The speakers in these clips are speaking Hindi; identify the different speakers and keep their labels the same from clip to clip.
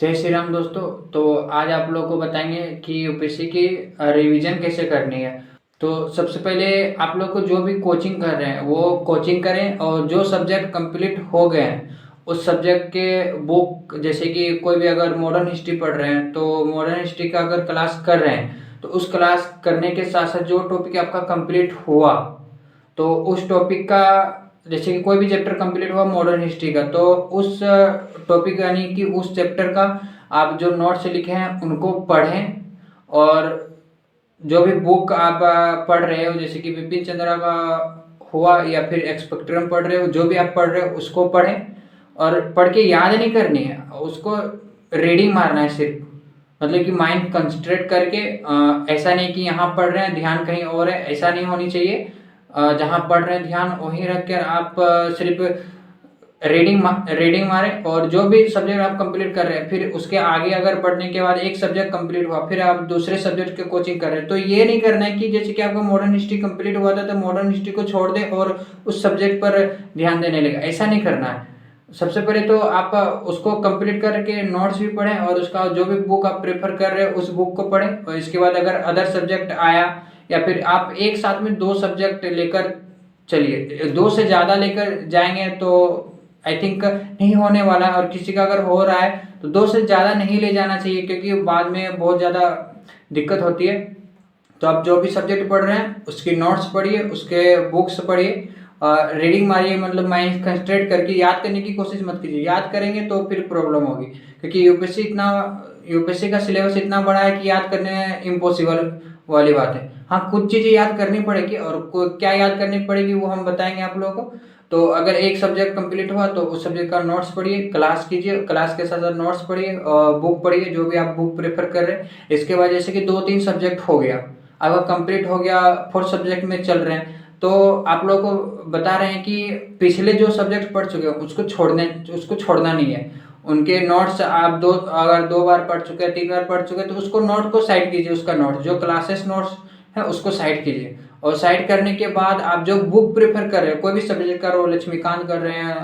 Speaker 1: जय श्री राम दोस्तों। तो आज आप लोगों को बताएंगे कि यूपीएससी की रिवीजन कैसे करनी है। तो सबसे पहले आप लोग को जो भी कोचिंग कर रहे हैं वो कोचिंग करें, और जो सब्जेक्ट कंप्लीट हो गए हैं उस सब्जेक्ट के बुक, जैसे कि कोई भी अगर मॉडर्न हिस्ट्री पढ़ रहे हैं तो मॉडर्न हिस्ट्री का अगर क्लास कर रहे हैं तो उस क्लास करने के साथ साथ जो टॉपिक आपका कंप्लीट हुआ तो उस टॉपिक का, जैसे कि कोई भी चैप्टर कंप्लीट हुआ मॉडर्न हिस्ट्री का, तो उस टॉपिक यानी कि उस चैप्टर का आप जो नोट्स लिखे हैं उनको पढ़ें। और जो भी बुक आप पढ़ रहे हो, जैसे कि बिपिन चंद्रा का हुआ या फिर एक्सपेक्ट्रम पढ़ रहे हो, जो भी आप पढ़ रहे हो उसको पढ़ें। और पढ़ के याद नहीं करनी है, उसको रीडिंग मारना है सिर्फ, मतलब कि माइंड कंसंट्रेट करके। ऐसा नहीं कि यहाँ पढ़ रहे हैं ध्यान कहीं और है, ऐसा नहीं होनी चाहिए। जहाँ पढ़ रहे हैं ध्यान वहीं रख कर आप सिर्फ रीडिंग मारें। और जो भी सब्जेक्ट आप कंप्लीट कर रहे हैं फिर उसके आगे अगर पढ़ने के बाद एक सब्जेक्ट कंप्लीट हुआ फिर आप दूसरे सब्जेक्ट की कोचिंग कर रहे हैं, तो ये नहीं करना है कि जैसे कि आपका मॉडर्न हिस्ट्री कंप्लीट हुआ था तो मॉडर्न हिस्ट्री को छोड़ दें और उस सब्जेक्ट पर ध्यान देने लगे, ऐसा नहीं करना है। सबसे पहले तो आप उसको कंप्लीट करके नोट्स भी पढ़ें और उसका जो भी बुक आप प्रेफर कर रहे हैं उस बुक को पढ़ें। और इसके बाद अगर अदर सब्जेक्ट आया या फिर आप एक साथ में दो सब्जेक्ट लेकर चलिए, दो से ज़्यादा लेकर जाएंगे तो आई थिंक नहीं होने वाला है। और किसी का अगर हो रहा है तो दो से ज़्यादा नहीं ले जाना चाहिए, क्योंकि बाद में बहुत ज़्यादा दिक्कत होती है। तो आप जो भी सब्जेक्ट पढ़ रहे हैं उसकी नोट्स पढ़िए, उसके बुक्स पढ़िए, रीडिंग मारिए, मतलब माइंड कंसंट्रेट करके याद करने की कोशिश मत कीजिए। याद करेंगे तो फिर प्रॉब्लम होगी, क्योंकि यूपीएससी का सिलेबस इतना बड़ा है कि याद करने इम्पॉसिबल वाली बात है। हाँ, कुछ चीज़ें याद करनी पड़ेगी, और क्या याद करनी पड़ेगी वो हम बताएंगे आप लोगों को। तो अगर एक सब्जेक्ट कंप्लीट हुआ तो उस सब्जेक्ट का नोट्स पढ़िए, क्लास कीजिए, क्लास के साथ साथ नोट्स पढ़िए और बुक पढ़िए, जो भी आप बुक प्रेफर कर रहे हैं। इसके बाद जैसे कि 2-3 सब्जेक्ट हो गया, अगर कंप्लीट हो गया, फोर्थ सब्जेक्ट में चल रहे हैं, तो आप लोगों को बता रहे हैं कि पिछले जो सब्जेक्ट पढ़ चुके हैं उसको छोड़ना नहीं है। उनके नोट्स आप अगर 2 बार पढ़ चुके हैं, 3 बार पढ़ चुके हैं, तो उसको नोट को साइड कीजिए, उसका नोट जो क्लासेस नोट्स है उसको साइड कीजिए। और साइड करने के बाद आप जो बुक प्रेफर कर रहे हैं, कोई भी सब्जेक्ट कर रहे हो, लक्ष्मीकांत कर रहे हैं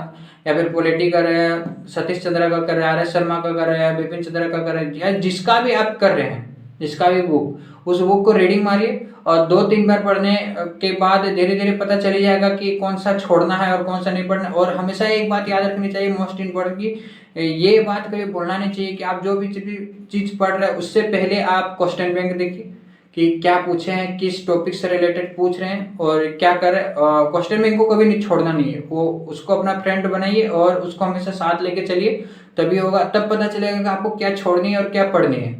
Speaker 1: या फिर पॉलिटी कर रहे हैं, सतीश चंद्रा का कर रहे हैं, आर एस शर्मा का कर रहे हैं, बिपिन चंद्रा का कर रहे हैं, या जिसका भी आप कर रहे हैं, जिसका भी बुक, उस बुक को रीडिंग मारिए। और 2-3 बार पढ़ने के बाद धीरे धीरे पता चली जाएगा कि कौन सा छोड़ना है और कौन सा नहीं पढ़ना। और हमेशा एक बात याद रखनी चाहिए, मोस्ट इम्पोर्टेंट, की ये बात कभी भूलना नहीं चाहिए कि आप जो भी चीज़ पढ़ रहे हैं उससे पहले आप क्वेश्चन बैंक देखिए कि क्या पूछे हैं, किस टॉपिक से रिलेटेड पूछ रहे हैं और क्या कर रहे हैं। क्वेश्चन बैंक को कभी नहीं छोड़ना नहीं है, वो उसको अपना फ्रेंड बनाइए और उसको हमेशा साथ लेके चलिए, तभी होगा। तब पता चलेगा कि आपको क्या छोड़नी है और क्या पढ़नी है।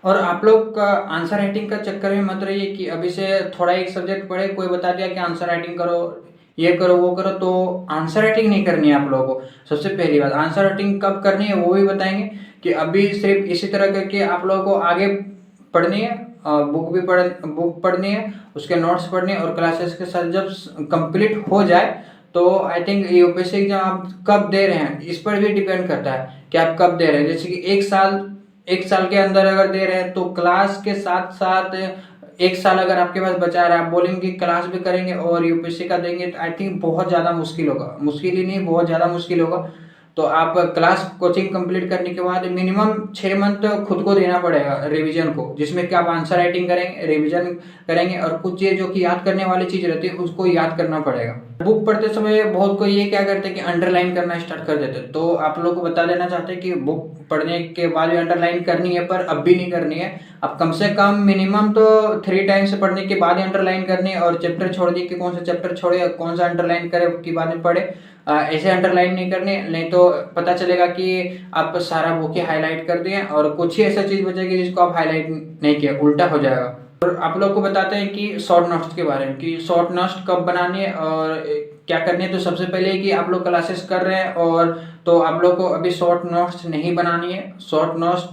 Speaker 1: और आप लोग का आंसर राइटिंग का चक्कर में मत रहिए कि अभी से थोड़ा एक सब्जेक्ट पढ़े, कोई बता दिया कि आंसर राइटिंग करो, ये करो वो करो, तो आंसर राइटिंग नहीं करनी है आप लोगों को। सबसे पहली बात, आंसर राइटिंग कब करनी है वो भी बताएंगे, कि अभी सिर्फ इसी तरह करके आप लोगों को आगे पढ़नी है, बुक पढ़नी है, उसके नोट्स पढ़नी है, और क्लासेस के साथ जब कंप्लीट हो जाए तो आई थिंक यूपीएससी एग्जाम आप कब दे रहे हैं इस पर भी डिपेंड करता है कि आप कब दे रहे हैं। जैसे कि एक साल के अंदर अगर दे रहे हैं तो क्लास के साथ साथ एक साल अगर आपके पास बचा रहा है, आप बोलेंगे कि क्लास भी करेंगे और यूपीएससी का देंगे, तो आई थिंक बहुत ज़्यादा मुश्किल होगा, मुश्किल ही नहीं बहुत ज़्यादा मुश्किल होगा। तो आप क्लास कोचिंग कंप्लीट करने के बाद मिनिमम 6 मंथ खुद को देना पड़ेगा रिवीजन को, जिसमें कि आप आंसर राइटिंग करेंगे, रिवीजन करेंगे, और कुछ चीज़ जो कि याद करने वाली चीज़ रहती है उसको याद करना पड़ेगा। बुक पढ़ते समय बहुत कोई ये क्या करते हैं कि अंडरलाइन करना स्टार्ट कर देते हैं, तो आप लोग को बता देना चाहते हैं कि बुक पढ़ने के बाद भी अंडरलाइन करनी है, पर अब भी नहीं करनी है। अब कम से कम मिनिमम तो 3 टाइम्स पढ़ने के बाद ही अंडरलाइन करनी है, और चैप्टर छोड़ दी कि कौन सा चैप्टर छोड़े, कौन सा अंडरलाइन करे उसके बाद में पढ़े। ऐसे अंडरलाइन नहीं करनी, नहीं तो पता चलेगा कि आप सारा बुक ही हाईलाइट कर दिए और कुछ ही ऐसा चीज़ बचेगी जिसको आप हाईलाइट नहीं किया, उल्टा हो जाएगा। और आप लोग को बताते हैं कि शॉर्ट नोट्स के बारे में, कि शॉर्ट नोट्स कब बनानी है और क्या करनी है। तो सबसे पहले कि आप लोग क्लासेस कर रहे हैं और तो आप लोग को अभी शॉर्ट नोट्स नहीं बनानी है। शॉर्ट नोट्स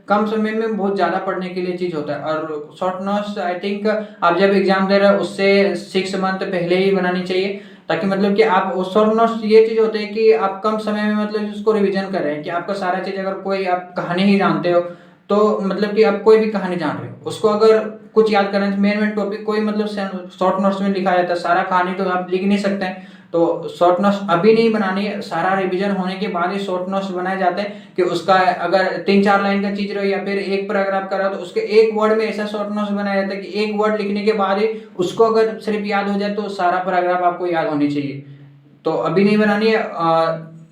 Speaker 1: कम समय में बहुत ज़्यादा पढ़ने के लिए चीज़ होता है, और शॉर्ट नोट्स आई थिंक आप जब एग्जाम दे रहे हैं उससे 6 मंथ पहले ही बनानी चाहिए, ताकि मतलब कि आप शॉर्ट नोट्स ये चीज़ होती है कि आप कम समय में मतलब उसको रिवीजन कर रहे हैं, कि आपका सारा चीज़, अगर कोई आप कहानी ही जानते हो तो मतलब कि आप कोई भी कहानी जान रहे हो उसको अगर कुछ याद करना है, मेन टॉपिक कोई मतलब शॉर्ट नोट्स में लिखा जाता है, सारा कहानी तो आप लिख नहीं सकते हैं। तो शॉर्ट नोट्स अभी नहीं बनानी है, सारा रिवीजन होने के बाद ही शॉर्ट नोट्स बनाए जाते हैं कि उसका अगर 3-4 लाइन का चीज रहो या फिर एक पैराग्राफ का रहो तो उसके एक वर्ड में ऐसा शॉर्ट नोट्स बनाया जाता है कि एक वर्ड लिखने के बाद ही उसको अगर सिर्फ याद हो जाए तो सारा पैराग्राफ आपको याद होनी चाहिए। तो अभी नहीं बनानी है,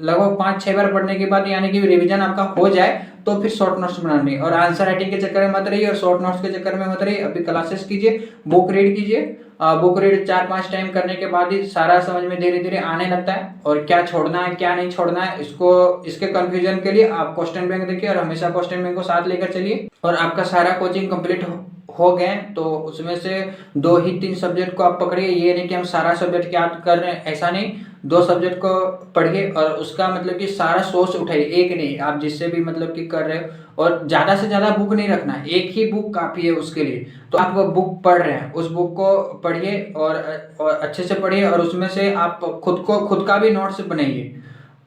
Speaker 1: लगभग 5-6 बार पढ़ने के बाद यानी कि रिवीजन आपका हो जाए तो फिर शॉर्ट नोट्स बनानी है। और आंसर राइटिंग के चक्कर में मत रहिए और शॉर्ट नोट्स के चक्कर में मत रहिए, अभी क्लासेस कीजिए, बुक रीड कीजिए। बुक रीड 4-5 टाइम करने के बाद ही सारा समझ में धीरे धीरे आने लगता है और क्या छोड़ना है क्या नहीं छोड़ना है इसको, इसके कंफ्यूजन के लिए आप क्वेश्चन बैंक देखिए और हमेशा क्वेश्चन बैंक को साथ लेकर चलिए। और आपका सारा कोचिंग कंप्लीट हो गए तो उसमें से 2 ही 3 सब्जेक्ट को आप पकड़िए, ये नहीं कि हम सारा सब्जेक्ट याद कर रहे हैं, ऐसा नहीं। 2 सब्जेक्ट को पढ़िए और उसका मतलब कि सारा सोर्स उठाइए, एक नहीं, आप जिससे भी मतलब कि कर रहे हो। और ज़्यादा से ज़्यादा बुक नहीं रखना है, एक ही बुक काफ़ी है उसके लिए। तो आप वो बुक पढ़ रहे हैं, उस बुक को पढ़िए और अच्छे से पढ़िए और उसमें से आप खुद का भी नोट्स बनाइए।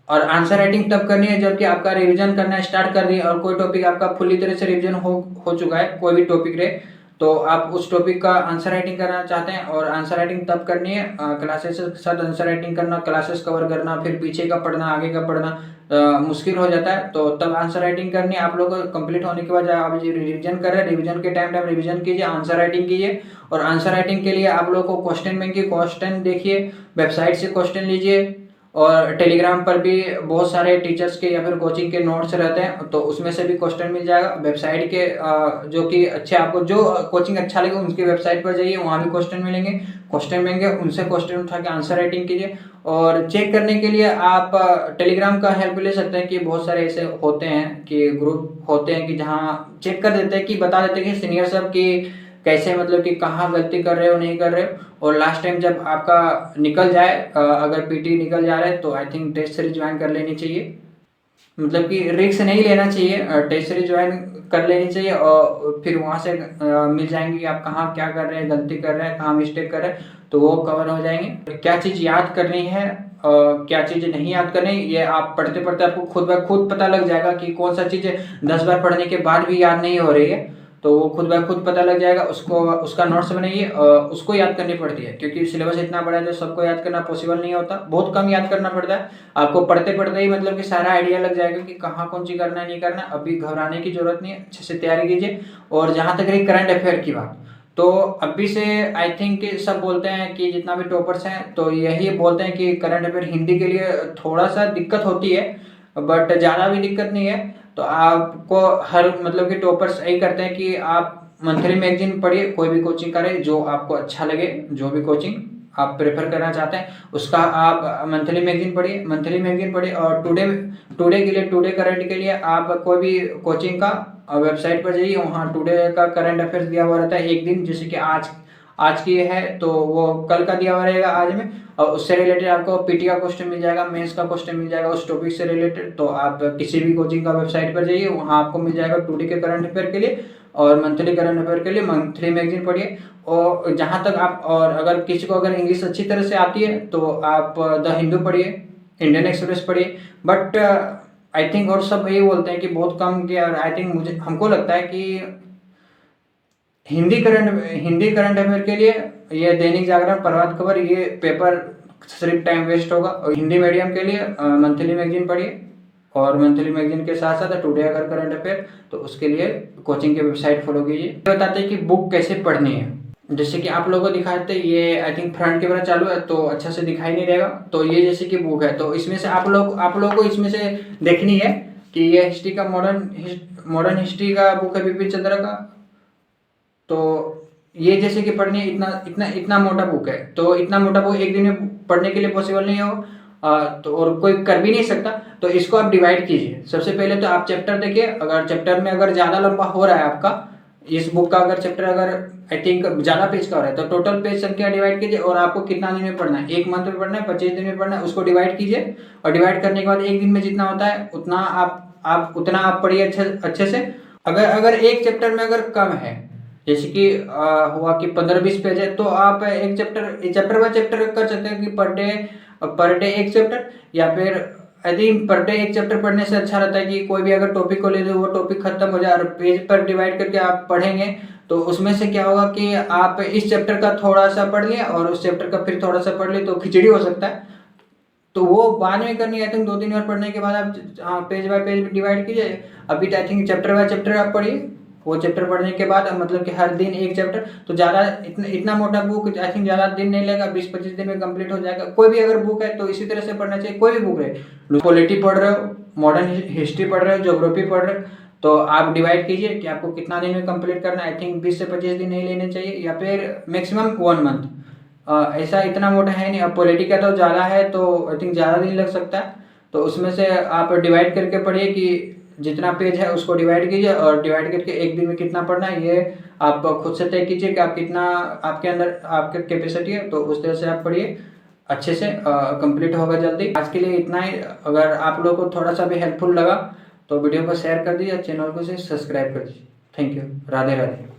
Speaker 1: और आंसर राइटिंग तब करनी है जबकि आपका रिवीजन करना स्टार्ट कर दिए और कोई टॉपिक आपका फुल्ली तरह से रिवीजन हो चुका है, कोई भी टॉपिक रहे तो आप उस टॉपिक का आंसर राइटिंग करना चाहते हैं। और आंसर राइटिंग तब करनी है क्लासेस के साथ आंसर राइटिंग करना, क्लासेस कवर करना, फिर पीछे का पढ़ना आगे का पढ़ना मुश्किल हो जाता है। तो तब आंसर राइटिंग करनी है। आप लोग कंप्लीट होने के बाद आप रिवीजन कर रहे हैं, रिवीजन के टाइम रिवीजन कीजिए, आंसर राइटिंग कीजिए। और आंसर राइटिंग के लिए आप लोग को क्वेश्चन बैंक के क्वेश्चन देखिए, वेबसाइट से क्वेश्चन लीजिए और टेलीग्राम पर भी बहुत सारे टीचर्स के या फिर कोचिंग के नोट्स रहते हैं तो उसमें से भी क्वेश्चन मिल जाएगा। वेबसाइट के जो कि अच्छे आपको जो कोचिंग अच्छा लगे उनकी वेबसाइट पर जाइए, वहाँ भी क्वेश्चन मिलेंगे, क्वेश्चन मिलेंगे, उनसे क्वेश्चन उठा के आंसर राइटिंग कीजिए। और चेक करने के लिए आप टेलीग्राम का हेल्प ले सकते हैं कि बहुत सारे ऐसे होते हैं कि ग्रुप होते हैं कि जहाँ चेक कर देते हैं कि बता देते हैं कि सीनियर सब की कैसे मतलब कि कहाँ गलती कर रहे हो नहीं कर रहे हो। और लास्ट टाइम जब आपका निकल जाए अगर पीटी निकल जा रहा है तो I think test series join कर लेनी चाहिए, मतलब कि रिस्क नहीं लेना चाहिए, टेस्ट सीरीज ज्वाइन कर लेनी चाहिए और फिर वहाँ से मिल जाएंगे कि आप कहाँ क्या कर रहे हैं, गलती कर रहे हैं, कहाँ मिस्टेक कर रहे हैं, तो वो कवर हो जाएंगे। क्या चीज़ याद करनी है क्या चीज़ नहीं याद करनी, ये आप पढ़ते पढ़ते आपको खुद ब खुद पता लग जाएगा कि कौन सा चीज़ 10 बार पढ़ने के बाद भी याद नहीं हो रही है, तो वो खुद ब खुद पता लग जाएगा। उसको उसका नोट्स बनाइए, उसको याद करनी पड़ती है क्योंकि सिलेबस इतना बड़ा है तो सबको याद करना पॉसिबल नहीं होता, बहुत कम याद करना पड़ता है। आपको पढ़ते पढ़ते ही मतलब कि सारा आइडिया लग जाएगा कि कहाँ कौन सी करना है नहीं करना। अभी घबराने की जरूरत नहीं है, अच्छे से तैयारी कीजिए। और जहाँ तक रही करंट अफेयर की बात, तो अभी से आई थिंक सब बोलते हैं कि जितना भी टॉपर्स हैं तो यही बोलते हैं कि करंट अफेयर हिंदी के लिए थोड़ा सा दिक्कत होती है बट ज़्यादा भी दिक्कत नहीं है। तो आपको हर मतलब कि टॉपर्स यही करते हैं कि आप मंथली मैगजीन पढ़िए, कोई भी कोचिंग करें जो आपको अच्छा लगे, जो भी कोचिंग आप प्रेफर करना चाहते हैं उसका आप मंथली मैगजीन पढ़िए, मंथली मैगजीन पढ़िए। और टुडे के लिए, टुडे करंट के लिए आप कोई भी कोचिंग का वेबसाइट पर जाइए, वहाँ टुडे का करंट अफेयर्स दिया हुआ रहता है एक दिन, जैसे कि आज की है तो वो कल का दिया हुआ रहेगा आज में, और उससे रिलेटेड आपको पीटी का क्वेश्चन मिल जाएगा, मेंस का क्वेश्चन मिल जाएगा उस टॉपिक से रिलेटेड। तो आप किसी भी कोचिंग का वेबसाइट पर जाइए, वहाँ आपको मिल जाएगा टुडे के करंट अफेयर के लिए और मंथली करंट अफेयर के लिए मंथली मैगजीन पढ़िए। और जहाँ तक आप, और अगर किसी को अगर इंग्लिश अच्छी तरह से आती है तो आप द हिंदू पढ़िए, इंडियन एक्सप्रेस पढ़िए। बट आई थिंक और सब यही बोलते हैं कि बहुत कम के, और आई थिंक हमको लगता है कि हिंदी करंट अफेयर के लिए ये दैनिक जागरण, प्रभात खबर, ये पेपर सिर्फ टाइम वेस्ट होगा। और हिंदी मीडियम के लिए मंथली मैगजीन पढ़िए और मंथली मैगजीन के साथ साथ टुडे अगर करंट अफेयर तो उसके लिए कोचिंग के वेबसाइट फॉलो कीजिए। बताते हैं कि बुक कैसे पढ़नी है, जैसे कि आप लोगों को दिखाते ये आई थिंक फ्रंट कैमरा चालू है तो अच्छा से दिखाई नहीं देगा। तो ये जैसे कि बुक है तो इसमें से आप लोग को इसमें से देखनी है कि ये हिस्ट्री का मॉडर्न हिस्ट्री का बुक है बिपिन चंद्र का। तो ये जैसे कि पढ़नी है, इतना मोटा बुक है तो इतना मोटा बुक एक दिन में पढ़ने के लिए पॉसिबल नहीं हो तो और कोई कर भी नहीं सकता। तो इसको आप डिवाइड कीजिए। सबसे पहले तो आप चैप्टर देखिए, अगर चैप्टर में अगर ज़्यादा लंबा हो रहा है आपका इस बुक का, अगर चैप्टर अगर आई थिंक ज़्यादा पेज का हो रहा है तो टोटल पेज संख्या डिवाइड कीजिए और आपको कितना दिन में पढ़ना है, 1 मंथ में पढ़ना है, 25 दिन में पढ़ना है, उसको डिवाइड कीजिए। और डिवाइड करने के बाद एक दिन में जितना होता है उतना आप पढ़िए अच्छे से। अगर एक चैप्टर में अगर कम है, जैसे कि हुआ कि 15-20 पेज है, तो आप एक चैप्टर बाय चैप्टर कर सकते हैं कि पर डे एक चैप्टर, या फिर यदि पर डे एक चैप्टर पढ़ने से अच्छा रहता है कि कोई भी अगर टॉपिक को ले लो वो टॉपिक खत्म हो जाए और पेज पर डिवाइड करके आप पढ़ेंगे तो उसमें से क्या होगा कि आप इस चैप्टर का थोड़ा सा पढ़ लिया और उस चैप्टर का फिर थोड़ा सा पढ़ लिए तो खिचड़ी हो सकता है। तो वो बाद में करनी है। आई थिंक 2-3 बार पढ़ने के बाद आप पेज बाय पेज डिवाइड कीजिए। अभी I think chapter by chapter आप पढ़िए। वो चैप्टर पढ़ने के बाद मतलब कि हर दिन एक चैप्टर, तो ज़्यादा इतना मोटा बुक आई थिंक ज़्यादा दिन नहीं लेगा, 20-25 दिन में कंप्लीट हो जाएगा। कोई भी अगर बुक है तो इसी तरह से पढ़ना चाहिए, कोई भी बुक है। पॉलिटी पढ़ रहे हो, मॉडर्न हिस्ट्री पढ़ रहे हो, ज्योग्राफी पढ़ रहे हो, तो आप डिवाइड कीजिए कि आपको कितना दिन में कंप्लीट करना है। आई थिंक 20 से 25 दिन नहीं लेने चाहिए, या फिर मैक्सिमम 1 मंथ। ऐसा इतना मोटा है नहीं। अब पॉलिटी का तो ज़्यादा है, तो आई थिंक ज़्यादा दिन लग सकता है। तो उसमें से आप डिवाइड करके पढ़िए कि जितना पेज है उसको डिवाइड कीजिए, और डिवाइड करके एक दिन में कितना पढ़ना है ये आप खुद से तय कीजिए कि आप कितना आपके अंदर आपके कैपेसिटी है। तो उस तरह से आप पढ़िए, अच्छे से कंप्लीट होगा जल्दी। आज के लिए इतना ही। अगर आप लोगों को थोड़ा सा भी हेल्पफुल लगा तो वीडियो को शेयर कर दीजिए, चैनल को सब्सक्राइब कर दीजिए। Thank you. राधे राधे।